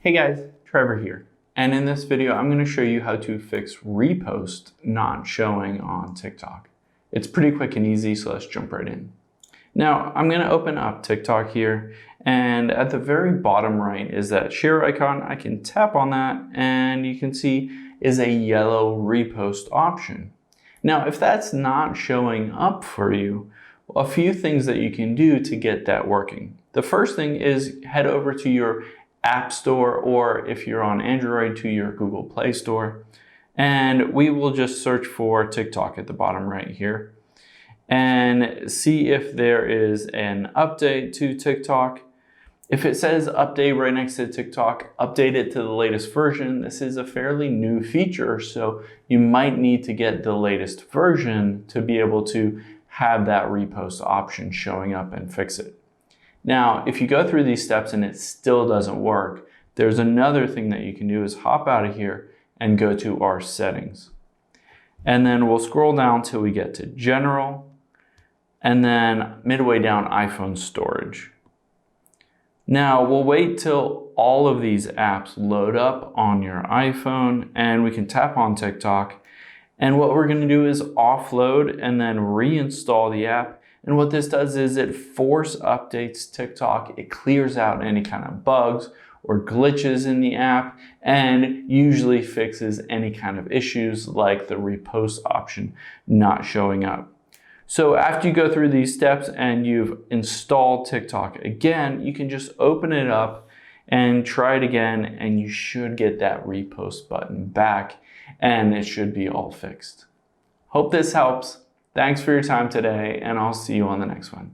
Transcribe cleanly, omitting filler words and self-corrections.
Hey guys, Trevor here. And in this video, I'm going to show you how to fix repost not showing on TikTok. It's pretty quick and easy, so let's jump right in. Now, I'm going to open up TikTok here, and at the very bottom right is that share icon. I can tap on that, and you can see is a yellow repost option. Now, if that's not showing up for you, a few things that you can do to get that working. The first thing is head over to your App Store, or if you're on Android, to your Google Play Store. And we will just search for TikTok at the bottom right here and see if there is an update to TikTok. If it says update right next to TikTok, update it to the latest version. This is a fairly new feature, so you might need to get the latest version to be able to have that repost option showing up and fix it. Now, if you go through these steps and it still doesn't work, there's another thing that you can do is hop out of here and go to our settings. And then we'll scroll down till we get to general, and then midway down iPhone storage. Now we'll wait till all of these apps load up on your iPhone, and we can tap on TikTok. And what we're going to do is offload and then reinstall the app. And what this does is it force updates TikTok. It clears out any kind of bugs or glitches in the app, and usually fixes any kind of issues like the repost option not showing up. So after you go through these steps and you've installed TikTok again, you can just open it up and try it again, and you should get that repost button back, and it should be all fixed. Hope this helps. Thanks for your time today, and I'll see you on the next one.